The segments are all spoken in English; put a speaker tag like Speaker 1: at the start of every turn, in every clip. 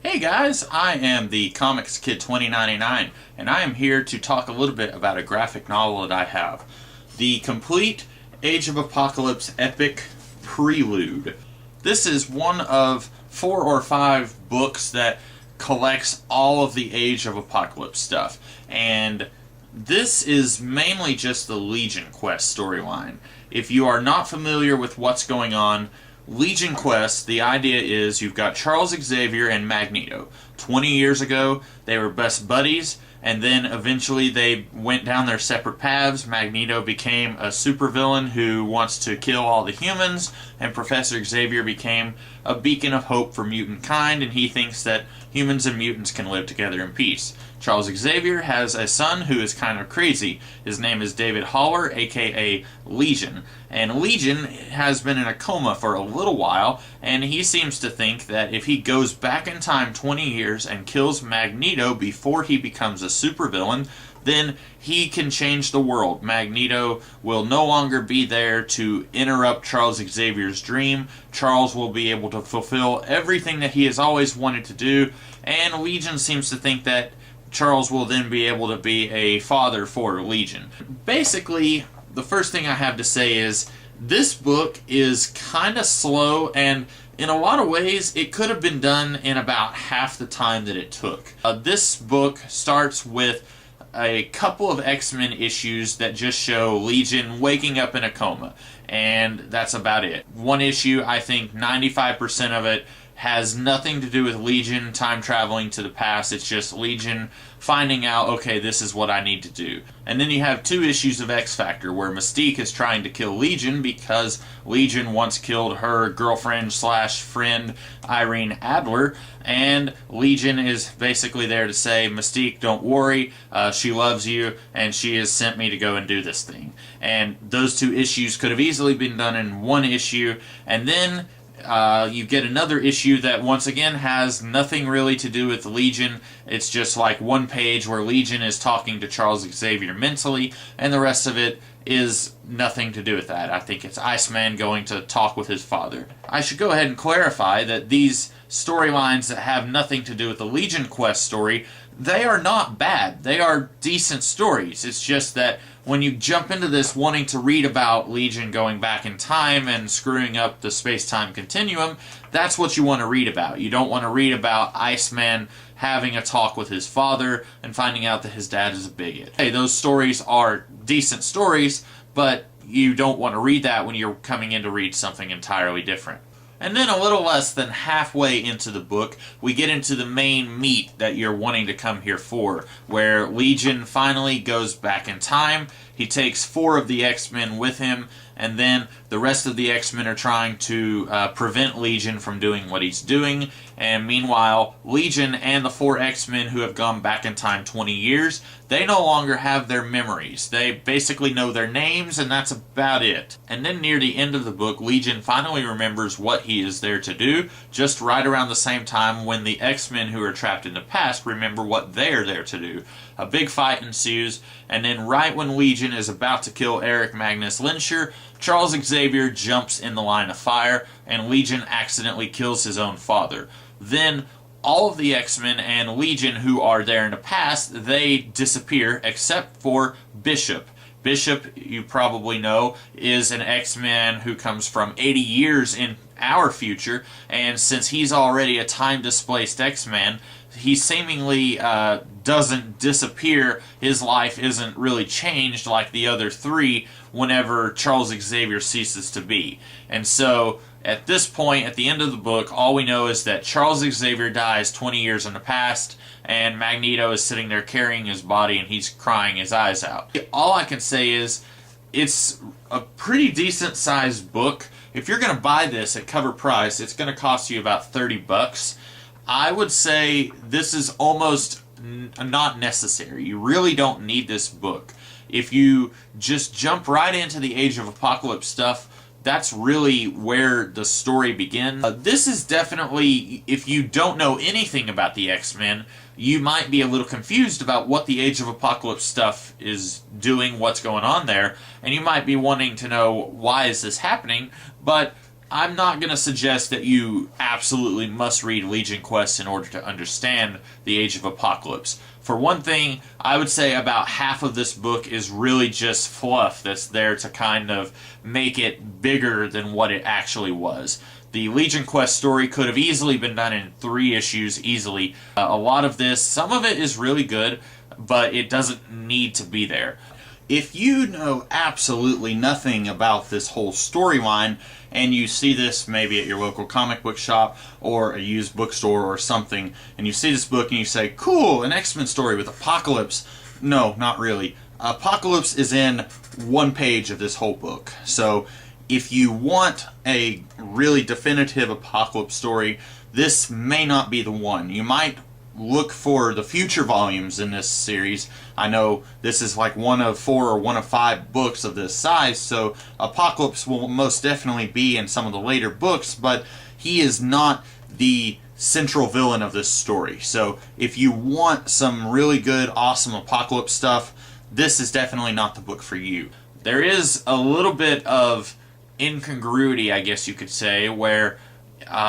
Speaker 1: Hey guys, I am the Comics Kid 2099, and I am here to talk a little bit about a graphic novel that I have. The complete Age of Apocalypse epic Prelude. This is one of 4 or 5 books that collects all of the Age of Apocalypse stuff, and this is mainly just the Legion Quest storyline. If you are not familiar with what's going on, Legion Quest, the idea is you've got Charles Xavier and Magneto. 20 years ago, they were best buddies, and then eventually they went down their separate paths. Magneto became a supervillain who wants to kill all the humans, and Professor Xavier became a beacon of hope for mutant kind, and he thinks that humans and mutants can live together in peace. Charles Xavier has a son who is kind of crazy. His name is David Haller, aka Legion. And Legion has been in a coma for a little while, and he seems to think that if he goes back in time 20 years and kills Magneto before he becomes a supervillain, then he can change the world. Magneto will no longer be there to interrupt Charles Xavier's dream. Charles will be able to fulfill everything that he has always wanted to do, and Legion seems to think that Charles will then be able to be a father for Legion. Basically, the first thing I have to say is this book is kind of slow, and in a lot of ways it could have been done in about half the time that it took. This book starts with a couple of X-Men issues that just show Legion waking up in a coma, and that's about it. One issue, I think 95% of it has nothing to do with Legion time traveling to the past. It's just Legion finding out, okay, this is what I need to do. And then you have 2 issues of X Factor where Mystique is trying to kill Legion because Legion once killed her girlfriend slash friend Irene Adler, and Legion is basically there to say, Mystique, don't worry, she loves you, and she has sent me to go and do this thing. And those 2 issues could have easily been done in one issue, and then you get another issue that once again has nothing really to do with Legion. It's just like one page where Legion is talking to Charles Xavier mentally, and the rest of it is nothing to do with that. I think it's Iceman going to talk with his father. I should go ahead and clarify that these storylines that have nothing to do with the Legion Quest story, they are not bad. They are decent stories. It's just that when you jump into this wanting to read about Legion going back in time and screwing up the space-time continuum, that's what you want to read about. You don't want to read about Iceman having a talk with his father and finding out that his dad is a bigot. Hey, those stories are decent stories, but you don't want to read that when you're coming in to read something entirely different. And then a little less than halfway into the book, we get into the main meat that you're wanting to come here for, where Legion finally goes back in time. He takes 4 of the X-Men with him, and then the rest of the X-Men are trying to prevent Legion from doing what he's doing. And meanwhile, Legion and the 4 X-Men who have gone back in time 20 years, they no longer have their memories. They basically know their names, and that's about it. And then near the end of the book, Legion finally remembers what he is there to do, just right around the same time when the X-Men who are trapped in the past remember what they're there to do. A big fight ensues, and then right when Legion is about to kill Eric Magnus Lyncher, Charles Xavier jumps in the line of fire, and Legion accidentally kills his own father. Then all of the X-Men and Legion who are there in the past, they disappear except for Bishop. Bishop, you probably know, is an X-Men who comes from 80 years in our future, and since he's already a time-displaced X-Men, he seemingly doesn't disappear. His life isn't really changed like the other 3 whenever Charles Xavier ceases to be. And so, at this point, at the end of the book, all we know is that Charles Xavier dies 20 years in the past, and Magneto is sitting there carrying his body, and he's crying his eyes out. All I can say is, it's a pretty decent-sized book. If you're going to buy this at cover price, it's going to cost you about $30. I would say this is almost not necessary. You really don't need this book. If you just jump right into the Age of Apocalypse stuff, that's really where the story begins. This is definitely, if you don't know anything about the X-Men, you might be a little confused about what the Age of Apocalypse stuff is doing, what's going on there, and you might be wanting to know why is this happening, but I'm not going to suggest that you absolutely must read Legion Quest in order to understand the Age of Apocalypse. For one thing, I would say about half of this book is really just fluff that's there to kind of make it bigger than what it actually was. The Legion Quest story could have easily been done in 3 issues, easily. A lot of this, some of it is really good, but it doesn't need to be there. If you know absolutely nothing about this whole storyline, and you see this maybe at your local comic book shop or a used bookstore or something, and you see this book and you say, cool, an X-Men story with Apocalypse. No, not really. Apocalypse is in 1 page of this whole book. So if you want a really definitive Apocalypse story, this may not be the one. You might look for the future volumes in this series. I know this is like 1 of 4 or 1 of 5 books of this size, so Apocalypse will most definitely be in some of the later books, but he is not the central villain of this story. So if you want some really good, awesome Apocalypse stuff, this is definitely not the book for you. There is a little bit of incongruity, I guess you could say, where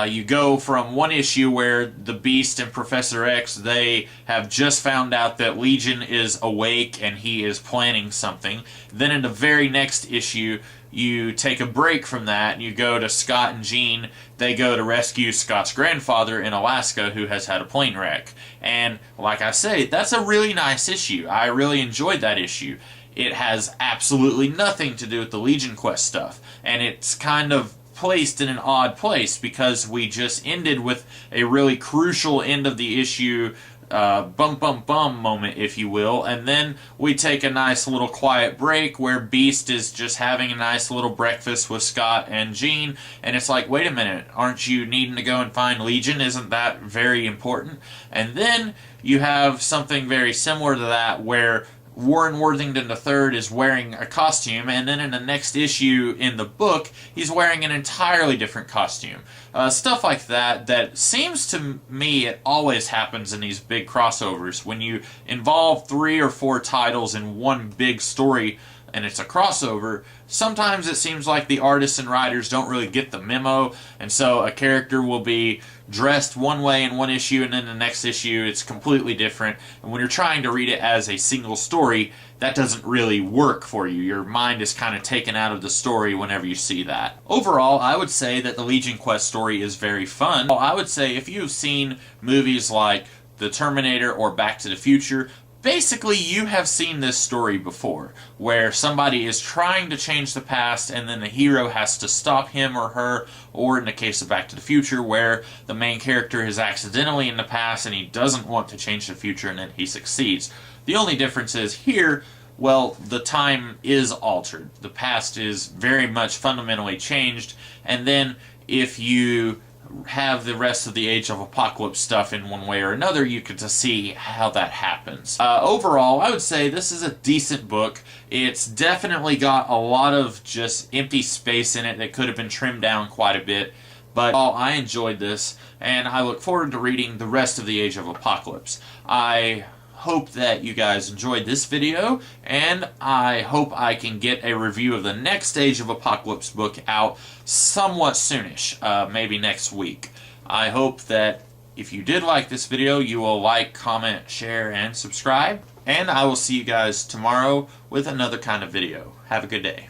Speaker 1: you go from 1 issue where the Beast and Professor X, they have just found out that Legion is awake and he is planning something. Then in the very next issue, you take a break from that and you go to Scott and Jean. They go to rescue Scott's grandfather in Alaska who has had a plane wreck. And like I say, that's a really nice issue. I really enjoyed that issue. It has absolutely nothing to do with the Legion Quest stuff. And it's kind of placed in an odd place because we just ended with a really crucial end of the issue bum moment, if you will, and then we take a nice little quiet break where Beast is just having a nice little breakfast with Scott and Jean, and it's like, wait a minute, aren't you needing to go and find Legion? Isn't that very important? And then you have something very similar to that where Warren Worthington III is wearing a costume, and then in the next issue in the book, he's wearing an entirely different costume. Stuff like that, that seems to me it always happens in these big crossovers. When you involve 3 or 4 titles in one big story, and it's a crossover, sometimes it seems like the artists and writers don't really get the memo, and so a character will be dressed one way in 1 issue, and then the next issue it's completely different. And when you're trying to read it as a single story, that doesn't really work for you. Your mind is kind of taken out of the story whenever you see that. Overall, I would say that the Legion Quest story is very fun. I would say if you've seen movies like The Terminator or Back to the Future, basically, you have seen this story before, where somebody is trying to change the past and then the hero has to stop him or her, or in the case of Back to the Future, where the main character is accidentally in the past and he doesn't want to change the future and then he succeeds. The only difference is here, well, the time is altered. The past is very much fundamentally changed, and then if you have the rest of the Age of Apocalypse stuff in one way or another, you get to see how that happens. Overall, I would say this is a decent book. It's definitely got a lot of just empty space in it that could have been trimmed down quite a bit, but I enjoyed this, and I look forward to reading the rest of the Age of Apocalypse. I hope that you guys enjoyed this video, and I hope I can get a review of the next Age of Apocalypse book out somewhat soonish, maybe next week. I hope that if you did like this video, you will like, comment, share, and subscribe, and I will see you guys tomorrow with another kind of video. Have a good day.